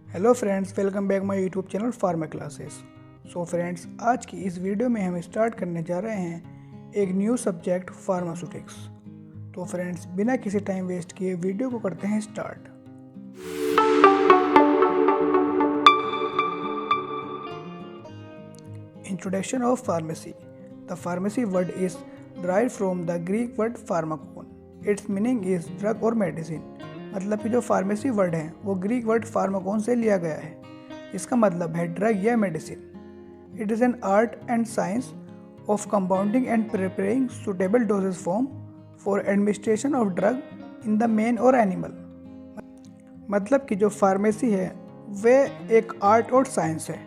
Hello friends, welcome back my YouTube channel pharma classes. So friends, आज की इस video में हम स्टार्ट करने जा रहे हैं एक न्यू सब्जेक्ट फार्मास्यूटिक्स। तो फ्रेंड्स, बिना किसी टाइम वेस्ट किए वीडियो को करते हैं start. Introduction of pharmacy. The pharmacy word is derived from the Greek word pharmakon. Its meaning is drug और मेडिसिन। मतलब कि जो फार्मेसी वर्ड है वो ग्रीक वर्ड फार्माकोन से लिया गया है। इसका मतलब है ड्रग या medicine. It is an art and science of compounding and preparing suitable doses form for administration of drug in the man और एनिमल। मतलब कि जो फार्मेसी है वे एक आर्ट और साइंस है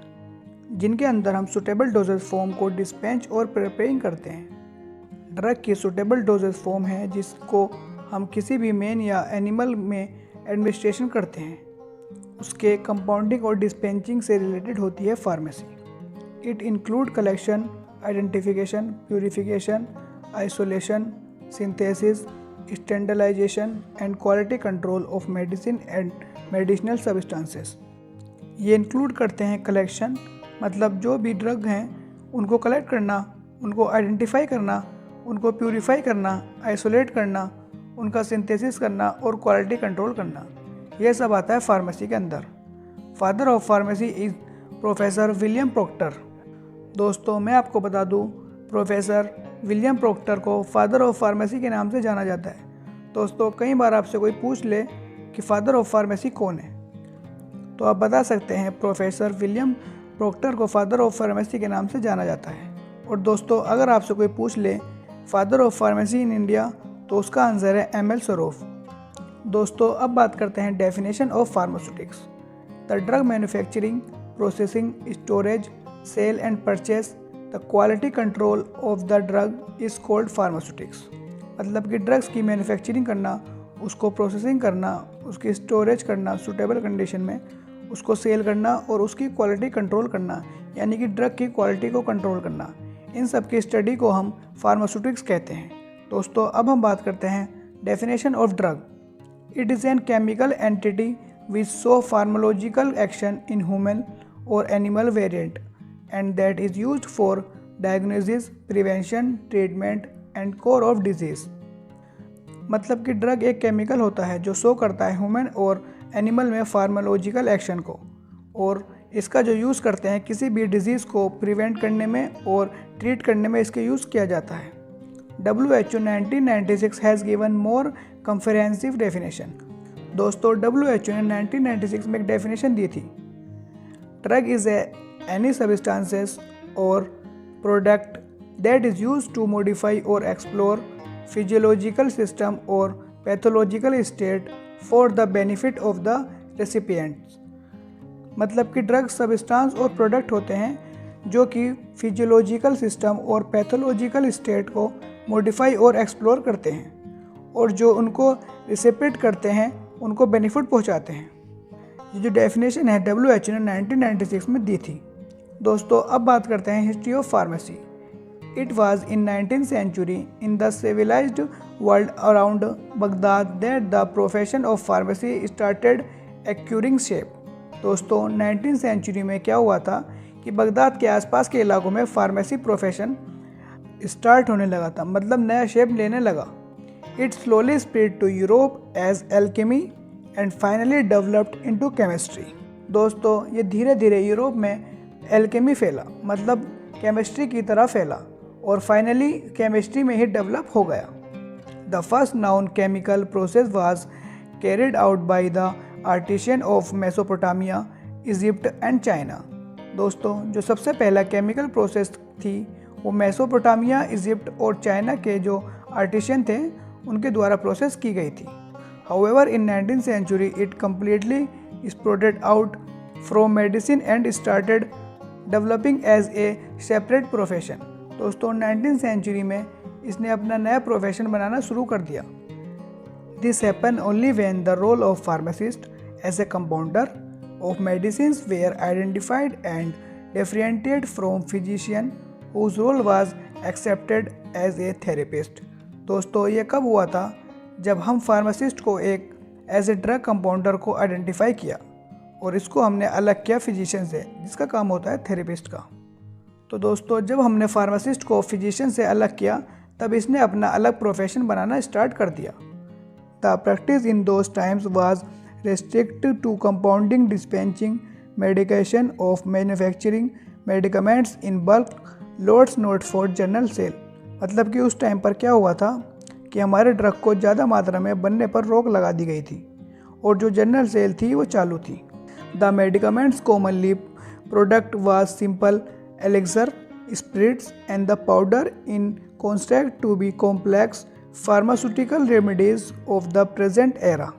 जिनके अंदर हम सुटेबल डोजेज फॉर्म को डिस्पेंच और प्रिपेयरिंग करते हैं। ड्रग की सुटेबल डोजेज फॉर्म है जिसको हम किसी भी मैन या एनिमल में एडमिनिस्ट्रेशन करते हैं, उसके कंपाउंडिंग और डिस्पेंसिंग से रिलेटेड होती है pharmacy. It include collection, identification, purification, isolation, synthesis, standardisation and quality control of medicine and medicinal substances. ये इंक्लूड करते हैं कलेक्शन, मतलब जो भी ड्रग हैं उनको कलेक्ट करना, उनको आइडेंटिफाई करना, उनको प्यूरिफाई करना, आइसोलेट करना, उनका सिंथेसिस करना और क्वालिटी कंट्रोल करना। यह सब आता है फार्मेसी के अंदर। Father of pharmacy is professor William proctor. दोस्तों, मैं आपको बता दूं, प्रोफेसर विलियम प्रोक्टर को फादर ऑफ फार्मेसी के नाम से जाना जाता है। दोस्तों, कई बार आपसे कोई पूछ ले कि फादर ऑफ फार्मेसी कौन है, तो आप बता सकते हैं प्रोफेसर विलियम प्रोक्टर को फादर ऑफ फार्मेसी के नाम से जाना जाता है। और दोस्तों, अगर आपसे कोई पूछ ले father of pharmacy in India, तो उसका आंसर है एम एल सरोफ। दोस्तों, अब बात करते हैं definition of pharmaceutics. The drug manufacturing, processing, storage, sale and purchase, the quality control of the drug is called pharmaceutics. मतलब कि ड्रग्स की मैन्युफैक्चरिंग करना, उसको प्रोसेसिंग करना, उसकी स्टोरेज करना सूटेबल कंडीशन में, उसको सेल करना और उसकी क्वालिटी कंट्रोल करना, यानी कि ड्रग की क्वालिटी को कंट्रोल करना, इन सब की स्टडी को हम फार्मास्यूटिक्स कहते हैं। दोस्तों, अब हम बात करते हैं definition of drug. It is an chemical entity which show pharmacological action in human और animal variant and that is used for diagnosis, prevention, treatment and cure of disease. मतलब कि ड्रग एक केमिकल होता है जो शो करता है human और एनिमल में फार्माकोलॉजिकल एक्शन को, और इसका जो यूज़ करते हैं किसी भी डिजीज़ को प्रिवेंट करने में और ट्रीट करने में इसके यूज़ किया जाता है। WHO 1996 has given more comprehensive definition. दोस्तों, WHO ने 1996 में एक डेफिनेशन दी थी। ड्रग इज़ एनी सब्सटेंसेस और product that is used to modify और एक्सप्लोर फिजियोलॉजिकल सिस्टम और pathological state for the benefit of the recipients. मतलब कि ड्रग सब्सटेंस और प्रोडक्ट होते हैं जो कि फिजियोलॉजिकल सिस्टम और पैथोलॉजिकल स्टेट को मॉडिफाई और एक्सप्लोर करते हैं और जो उनको रिसिपिएंट करते हैं उनको बेनिफिट पहुंचाते हैं। ये जो डेफिनेशन है WHO ने 1996 में दी थी। दोस्तों, अब बात करते हैं history of pharmacy. It was in 19th century in the civilised world around Baghdad that the profession of pharmacy started acquiring shape. दोस्तों, 19th सेंचुरी में क्या हुआ था कि बगदाद के आसपास के इलाकों में फार्मेसी प्रोफेशन स्टार्ट होने लगा था, मतलब नया शेप लेने लगा। It slowly spread to Europe as alchemy and finally developed into chemistry. दोस्तों, ये धीरे धीरे यूरोप में एल्केमी फैला, मतलब केमिस्ट्री की तरह फैला, और फाइनली केमिस्ट्री में ही डेवलप हो गया। The first noun chemical process was carried out by the artisan of Mesopotamia, Egypt and China. दोस्तों, जो सबसे पहला केमिकल प्रोसेस थी वो मेसोपोटामिया, इजिप्ट और चाइना के जो आर्टिशियन थे उनके द्वारा प्रोसेस की गई थी। However in 19th century it completely sprouted out from medicine and started developing as a separate profession. दोस्तों, 19th सेंचुरी में इसने अपना नया प्रोफेशन बनाना शुरू कर दिया। This happen only when the role of pharmacist as a compounder of medicines were identified and differentiated from physician whose role was accepted as a therapist। दोस्तों, ये कब हुआ था? जब हम फार्मासिस्ट को एक एज ए ड्रग कंपाउंडर को आइडेंटिफाई किया और इसको हमने अलग किया फिजिशियन से, जिसका काम होता है थेरेपिस्ट का। तो दोस्तों, जब हमने फार्मासिस्ट को फिजिशियन से अलग किया तब इसने अपना अलग प्रोफेशन बनाना स्टार्ट कर दिया। The practice in those times was restricted to compounding, dispensing medication of manufacturing medicaments in bulk lots not for general sale। मतलब कि उस टाइम पर क्या हुआ था कि हमारे ड्रग को ज़्यादा मात्रा में बनने पर रोक लगा दी गई थी और जो जनरल सेल थी वो चालू थी। The medicaments commonly product was simple elixir spirits and the powder in contrast to be complex pharmaceutical remedies of the present era.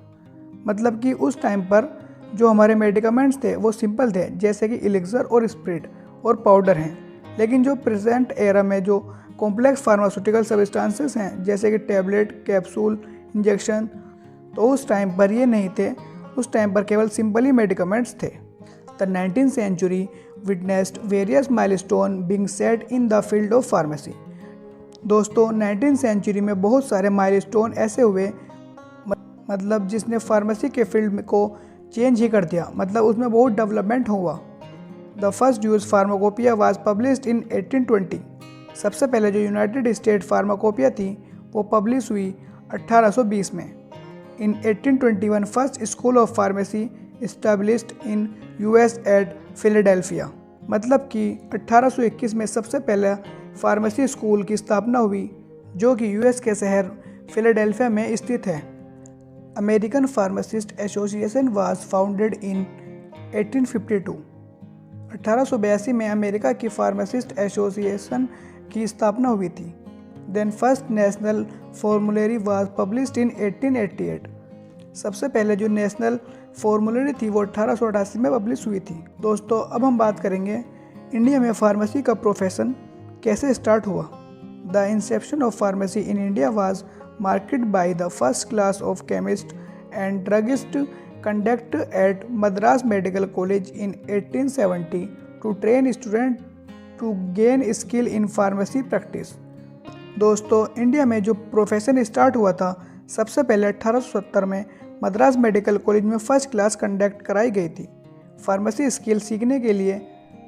मतलब कि उस टाइम पर जो हमारे मेडिकमेंट्स थे वो सिंपल थे, जैसे कि एलेक्सर और स्प्रिट और पाउडर हैं, लेकिन जो प्रेजेंट एरा में जो कॉम्प्लेक्स फार्मास्यूटिकल सब्सटेंसेस हैं जैसे कि टैबलेट, कैप्सूल, इंजेक्शन, तो उस टाइम पर ये नहीं थे। उस टाइम पर केवल सिंपल ही मेडिकमेंट्स थे। The 19th century witnessed various milestone being set in the field of pharmacy। दोस्तों, 19th सेंचुरी में बहुत सारे माइलस्टोन ऐसे हुए, मतलब जिसने फार्मेसी के फील्ड को चेंज ही कर दिया, मतलब उसमें बहुत डेवलपमेंट हुआ। The first use pharmacopoeia was published इन 1820। सबसे पहले जो यूनाइटेड स्टेट फार्माकोपिया थी वो पब्लिश हुई 1820 में। In 1821 first school of pharmacy established in US at Philadelphia. मतलब कि 1821 में सबसे पहले फार्मेसी स्कूल की स्थापना हुई जो कि यूएस के शहर फिलाडेल्फिया में स्थित है। American pharmacist association was founded in 1852। 1882 में अमेरिका की फार्मासिस्ट एसोसिएशन की स्थापना हुई थी। Then first national formulary was published in 1888। सबसे पहले जो नेशनल फॉर्मूलरी थी वो 1888 में पब्लिश हुई थी। दोस्तों, अब हम बात करेंगे इंडिया में फार्मेसी का प्रोफेशन कैसे स्टार्ट हुआ। The Inception of pharmacy in India was marketed by the first class of chemists and druggists conducted at Madras Medical College in 1870 to train students to gain skill in pharmacy practice। दोस्तों, India में जो profession start हुआ था सबसे पहले 1870 में Madras medical college में first class conduct कराई गई थी फार्मेसी स्किल सीखने के लिए।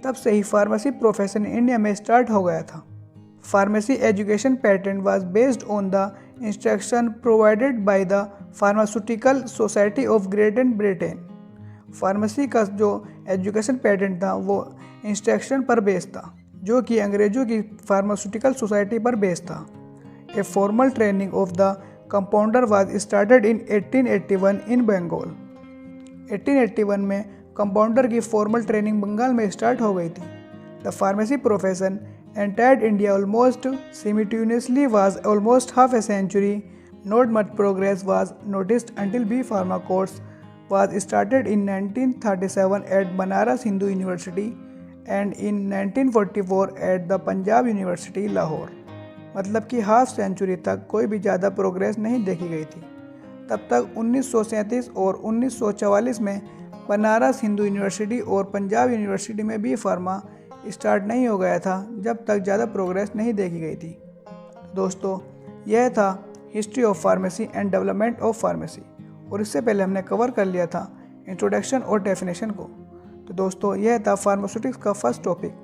तब से ही फार्मेसी प्रोफेशन इंडिया में स्टार्ट हो गया था। Pharmacy education pattern was based on the instruction provided by the pharmaceutical society of great Britain. Pharmacy का जो एजुकेशन पैटर्न था वो इंस्ट्रक्शन पर बेस्ड था जो कि अंग्रेजों की फार्मास्यूटिकल सोसाइटी पर बेस्ड था। A formal training of the compounder was started in 1881 इन बंगाल। 1881 में कंपाउंडर की फॉर्मल ट्रेनिंग बंगाल में स्टार्ट हो गई थी। The pharmacy profession entered India almost simultaneously was almost half a century. Not much progress was noticed until B Pharma course was started in 1937 at Banaras Hindu University and in 1944 at the Punjab University Lahore। मतलब कि half century तक कोई भी ज़्यादा progress नहीं देखी गई थी। तब तक 1937 और 1944 में बनारस हिंदू यूनिवर्सिटी और पंजाब यूनिवर्सिटी में बी फार्मा स्टार्ट नहीं हो गया था, जब तक ज़्यादा प्रोग्रेस नहीं देखी गई थी। दोस्तों, यह था history of pharmacy and development of pharmacy, और इससे पहले हमने कवर कर लिया था इंट्रोडक्शन और डेफिनेशन को। तो दोस्तों, यह था फार्मास्यूटिक्स का फर्स्ट टॉपिक।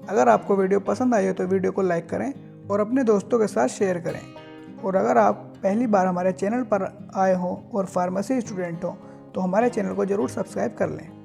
अगर आपको वीडियो पसंद आई हो तो वीडियो को लाइक करें और अपने दोस्तों के साथ शेयर करें। और अगर आप पहली बार हमारे चैनल पर आए हो और फार्मेसी स्टूडेंट हो तो हमारे चैनल को ज़रूर सब्सक्राइब कर लें।